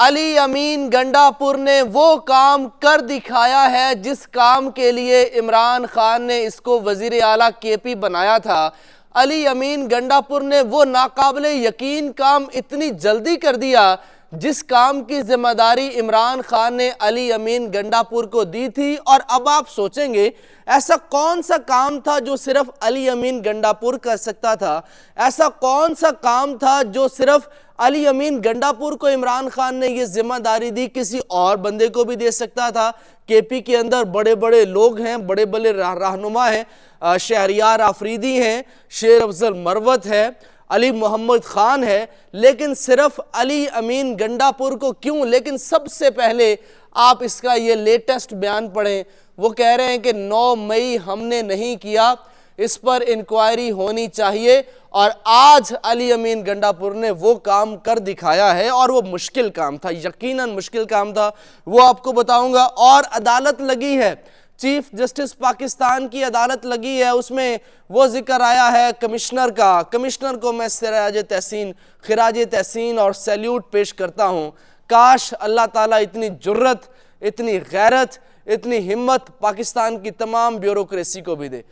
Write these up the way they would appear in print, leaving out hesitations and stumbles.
अली अमीन गंडापुर ने वो काम कर दिखाया है जिस काम के लिए इमरान खान ने इसको वजीर आला केपी बनाया था। अली अमीन गंडापुर ने वो नाकाबिले यकीन काम इतनी जल्दी कर दिया जिस काम की जिम्मेदारी इमरान खान ने अली अमीन गंडापुर को दी थी। और अब आप सोचेंगे ऐसा कौन सा काम था जो सिर्फ अली अमीन गंडापुर कर सकता था, ऐसा कौन सा काम था जो सिर्फ अली अमीन गंडापुर को इमरान खान ने यह जिम्मेदारी दी, किसी और बंदे को भी दे सकता था। केपी के अंदर बड़े बड़े लोग हैं, बड़े बड़े रहनुमा हैं, शहरियार आफरीदी हैं, शेर अफजल मरवत है, अली मोहम्मद खान है, लेकिन सिर्फ अली अमीन गंडापुर को क्यों? लेकिन सबसे पहले आप इसका ये लेटेस्ट बयान पढ़ें। वो कह रहे हैं कि 9 मई हमने नहीं किया, इस पर इंक्वायरी होनी चाहिए। और आज अली अमीन गंडापुर ने वो काम कर दिखाया है और वो मुश्किल काम था, यकीनन मुश्किल काम था, वो आपको बताऊंगा। और अदालत लगी है, चीफ जस्टिस पाकिस्तान की अदालत लगी है, उसमें वो जिक्र आया है कमिश्नर का। कमिश्नर को मैं खिराज तहसीन और सैल्यूट पेश करता हूँ। काश अल्लाह ताला इतनी जुर्रत, इतनी गैरत, इतनी हिम्मत पाकिस्तान की तमाम ब्यूरोक्रेसी को भी दे।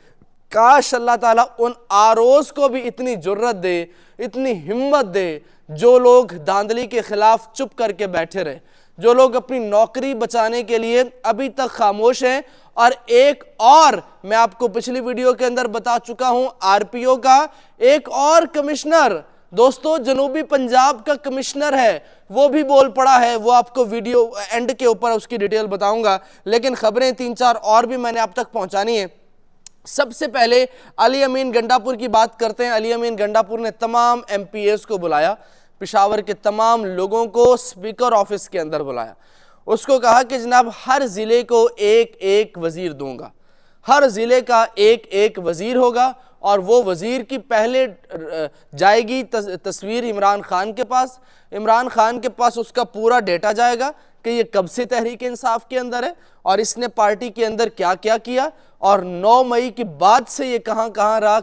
काश अल्लाह ताला उन आरोज को भी इतनी जुर्रत दे, इतनी हिम्मत दे, जो लोग धांधली के खिलाफ चुप करके बैठे रहे, जो लोग अपनी नौकरी बचाने के लिए अभी तक खामोश हैं। और एक और मैं आपको पिछली वीडियो के अंदर बता चुका हूं, आरपीओ का एक और कमिश्नर, दोस्तों जनूबी पंजाब का कमिश्नर है, वो भी बोल पड़ा है। वो आपको वीडियो एंड के ऊपर उसकी डिटेल बताऊंगा, लेकिन खबरें 3-4 और भी मैंने आप तक पहुंचानी है। सबसे पहले अली अमीन गंडापुर की बात करते हैं। अली अमीन गंडापुर ने तमाम एमपीएस को बुलाया, पेशावर के तमाम लोगों को स्पीकर ऑफिस के अंदर बुलाया। उसको कहा कि जनाब हर ज़िले को एक एक वज़ीर दूंगा, हर ज़िले का एक एक वज़ीर होगा और वो वज़ीर की पहले जाएगी तस्वीर इमरान खान के पास। इमरान खान के पास उसका पूरा डेटा जाएगा कि ये कब से तहरीक इंसाफ के अंदर है और इसने पार्टी के अंदर क्या क्या किया और 9 मई के बाद से ये कहाँ कहाँ रहा,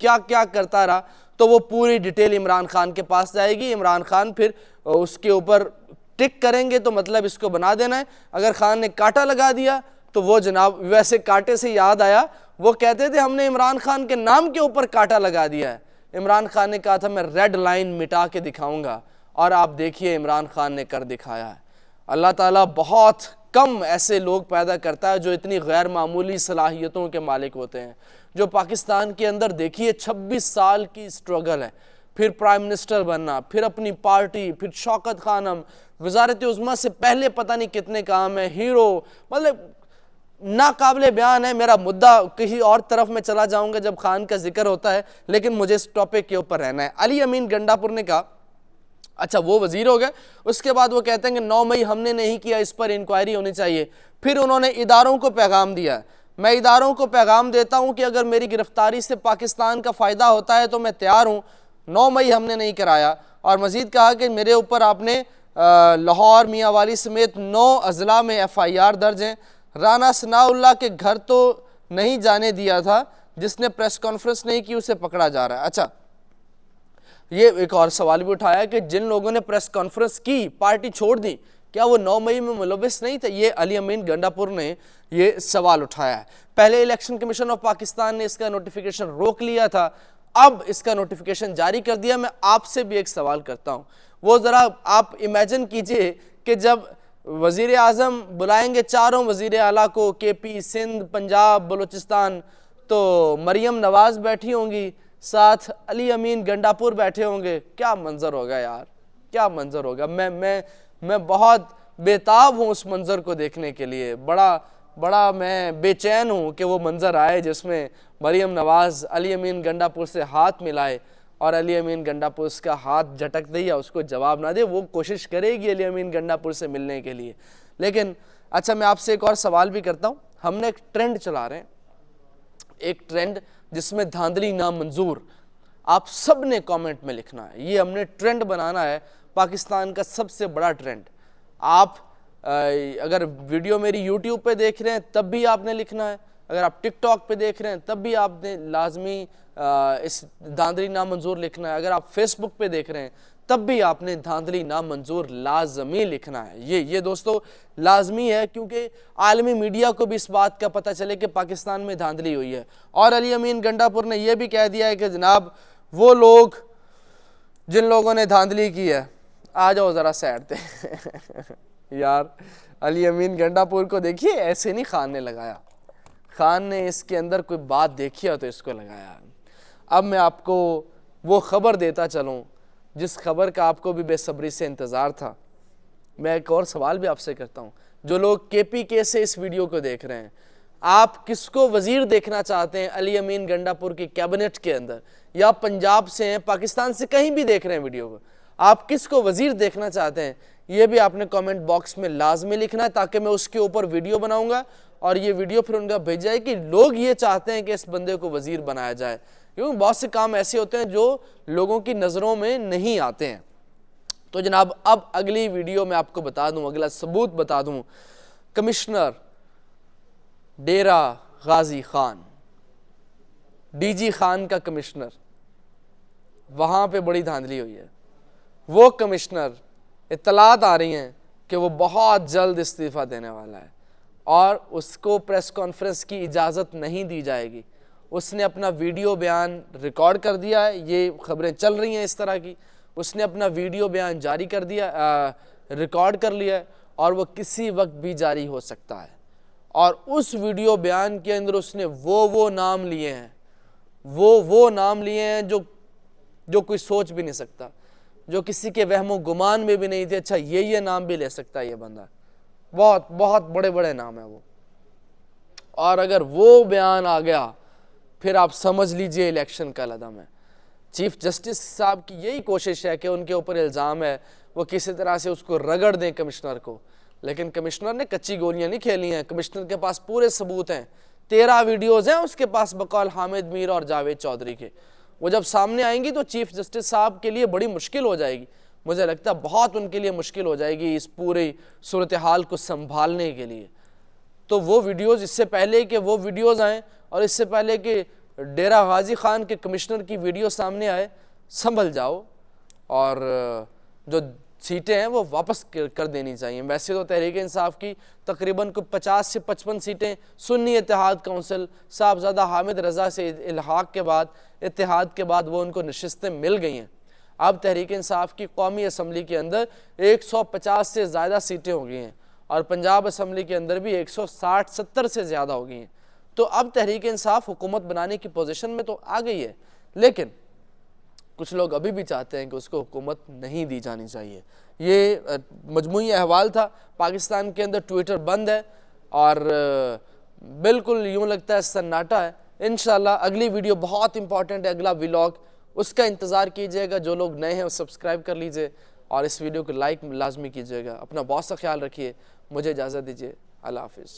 क्या क्या करता रहा। तो वो पूरी डिटेल इमरान खान के पास जाएगी। इमरान खान फिर उसके ऊपर टिक करेंगे तो मतलब इसको बना देना है। अगर खान ने कांटा लगा दिया तो वो जनाब, वैसे कांटे से याद आया, वो कहते थे हमने इमरान खान के नाम के ऊपर कांटा लगा दिया है। इमरान खान ने कहा था मैं रेड लाइन मिटा के दिखाऊंगा, और आप देखिए इमरान खान ने कर दिखाया है। अल्लाह ताला बहुत कम ऐसे लोग पैदा करता है जो इतनी गैर मामूली सलाहियतों के मालिक होते हैं। जो पाकिस्तान के अंदर देखिए 26 साल की स्ट्रगल है, फिर प्राइम मिनिस्टर बनना, फिर अपनी पार्टी, फिर शौकत खानम, वजारत उज़्मा से पहले पता नहीं कितने काम है, हीरो, मतलब नाकाबिले बयान है। मेरा मुद्दा किसी और तरफ में चला जाऊंगा जब खान का जिक्र होता है, लेकिन मुझे इस टॉपिक के ऊपर रहना है। अली अमीन गंडापुर ने कहा अच्छा वो वजीर हो गए, उसके बाद वो कहते हैं कि 9 मई हमने नहीं किया, इस पर इंक्वायरी होनी चाहिए। फिर उन्होंने इदारों को पैगाम दिया। मैं इदारों को पैगाम देता हूं कि अगर मेरी गिरफ्तारी से पाकिस्तान का फ़ायदा होता है तो मैं तैयार हूं। 9 मई हमने नहीं कराया। और मज़ीद कहा कि मेरे ऊपर आपने लाहौर, मियांवाली समेत 9 अजला में FIR दर्ज हैं। राना सनाउल्लाह के घर तो नहीं जाने दिया था, जिसने प्रेस कॉन्फ्रेंस नहीं की उसे पकड़ा जा रहा है। अच्छा, ये एक और सवाल भी उठाया कि जिन लोगों ने प्रेस कॉन्फ्रेंस की पार्टी छोड़ दी, क्या वो 9 मई में मुलविस नहीं थे? ये अली अमीन गंडापुर ने ये सवाल उठाया है। पहले इलेक्शन कमीशन ऑफ पाकिस्तान ने इसका नोटिफिकेशन रोक लिया था, अब इसका नोटिफिकेशन जारी कर दिया। मैं आपसे भी एक सवाल करता हूँ, वो ज़रा आप इमेजिन कीजिए कि जब वज़ीर आज़म बुलाएंगे चारों वज़ीर आला को, केपी, सिंध, पंजाब, बलूचिस्तान, तो मरियम नवाज़ बैठी होंगी, साथ अली अमीन गंडापुर बैठे होंगे। क्या मंजर होगा यार, क्या मंजर होगा। मैं बहुत बेताब हूँ उस मंजर को देखने के लिए। बड़ा मैं बेचैन हूँ कि वो मंजर आए जिसमें मरियम नवाज़ अली अमीन गंडापुर से हाथ मिलाए और अली अमीन गंडापुर उसका हाथ झटक दे या उसको जवाब ना दे। वो कोशिश करेगी अली अमीन गंडापुर से मिलने के लिए। लेकिन अच्छा, मैं आपसे एक और सवाल भी करता हूँ। हमने एक ट्रेंड चला रहे हैं, एक ट्रेंड जिसमें धांधली नामंजूर। आप सब ने कमेंट में लिखना है, ये हमने ट्रेंड बनाना है, पाकिस्तान का सबसे बड़ा ट्रेंड। आप अगर वीडियो मेरी यूट्यूब पे देख रहे हैं तब भी आपने लिखना है, अगर आप टिकटॉक पे देख रहे हैं तब भी आपने लाजमी इस धांधली नामंजूर लिखना है, अगर आप फेसबुक पे देख रहे हैं तब भी आपने धांधली नामंजूर लाजमी लिखना है। ये दोस्तों लाजमी है, क्योंकि आलमी मीडिया को भी इस बात का पता चले कि पाकिस्तान में धांधली हुई है। और अली अमीन गंडापुर ने यह भी कह दिया है कि जनाब वो लोग जिन लोगों ने धांधली की है आ जाओ ज़रा साइड पे यार अली अमीन गंडापुर को देखिए, ऐसे नहीं खान ने लगाया, खान ने इसके अंदर कोई बात देखी है तो इसको लगाया। अब मैं आपको वो खबर देता चलूँ जिस खबर का आपको भी बेसब्री से इंतज़ार था। मैं एक और सवाल भी आपसे करता हूँ, जो लोग KPK से इस वीडियो को देख रहे हैं, आप किसको वज़ीर देखना चाहते हैं अली अमीन गंडापुर की कैबिनेट के अंदर, या पंजाब से हैं, पाकिस्तान से कहीं भी देख रहे हैं वीडियो को, आप किसको वज़ीर देखना चाहते हैं, ये भी आपने कमेंट बॉक्स में लाजमी लिखना है, ताकि मैं उसके ऊपर वीडियो बनाऊंगा और ये वीडियो फिर उनका भेजा है कि लोग ये चाहते हैं कि इस बंदे को वज़ीर बनाया जाए, क्योंकि बहुत से काम ऐसे होते हैं जो लोगों की नज़रों में नहीं आते हैं। तो जनाब अब अगली वीडियो में आपको बता दूं, अगला सबूत बता दूं, कमिश्नर डेरा गाजी खान, DG खान का कमिश्नर, वहाँ पे बड़ी धांधली हुई है। वो कमिश्नर, इत्तलात आ रही हैं कि वो बहुत जल्द इस्तीफ़ा देने वाला है और उसको प्रेस कॉन्फ्रेंस की इजाज़त नहीं दी जाएगी। उसने अपना वीडियो बयान रिकॉर्ड कर दिया है, ये खबरें चल रही हैं इस तरह की, उसने अपना वीडियो बयान जारी कर दिया, रिकॉर्ड कर लिया है और वो किसी वक्त भी जारी हो सकता है। और उस वीडियो बयान के अंदर उसने वो नाम लिए हैं, वो नाम लिए हैं जो कोई सोच भी नहीं सकता, जो किसी के वहमो गुमान में भी नहीं थे। अच्छा ये नाम भी ले सकता है ये बंदा, बहुत बहुत बड़े बड़े नाम है वो। और अगर वो बयान आ गया फिर आप समझ लीजिए इलेक्शन का लदम है। चीफ जस्टिस साहब की यही कोशिश है कि उनके ऊपर इल्ज़ाम है, वो किसी तरह से उसको रगड़ दें कमिश्नर को, लेकिन कमिश्नर ने कच्ची गोलियां नहीं खेली हैं। कमिश्नर के पास पूरे सबूत हैं, 13 वीडियोज़ हैं उसके पास बकौल हामिद मीर और जावेद चौधरी के। वो जब सामने आएंगी तो चीफ जस्टिस साहब के लिए बड़ी मुश्किल हो जाएगी, मुझे लगता है बहुत उनके लिए मुश्किल हो जाएगी इस पूरी सूरत हाल को संभालने के लिए। तो वो वीडियोज़, इससे पहले कि वो वीडियोज़ आएँ और इससे पहले कि डेरा गाजी खान के कमिश्नर की वीडियो सामने आए, संभल जाओ और जो सीटें हैं वो वापस कर देनी चाहिए। वैसे तो तहरीक इंसाफ की तकरीबन को 50 से 55 सीटें सुन्नी इत्तेहाद काउंसिल साहबजादा हामिद रज़ा से इल्हाक के बाद, इत्तेहाद के बाद वो उनको नशिस्तें मिल गई हैं। अब तहरीक इंसाफ की कौमी असम्बली के अंदर 150 से ज़्यादा सीटें हो गई हैं और पंजाब असम्बली के अंदर भी 160-70 से ज़्यादा हो गई हैं। तो अब तहरीक इंसाफ हुकूमत बनाने की पोजीशन में तो आ गई है, लेकिन कुछ लोग अभी भी चाहते हैं कि उसको हुकूमत नहीं दी जानी चाहिए। ये मजमूई अहवाल था, पाकिस्तान के अंदर ट्विटर बंद है और बिल्कुल यूँ लगता है सन्नाटा है। इंशाल्लाह अगली वीडियो बहुत इंपॉर्टेंट है, अगला व्लॉग, उसका इंतज़ार कीजिएगा। जो लोग नए हैं वो सब्सक्राइब कर लीजिए और इस वीडियो को लाइक लाजमी कीजिएगा। अपना बहुत सा ख्याल रखिए, मुझे इजाज़त दीजिए, अल्लाह हाफिज़।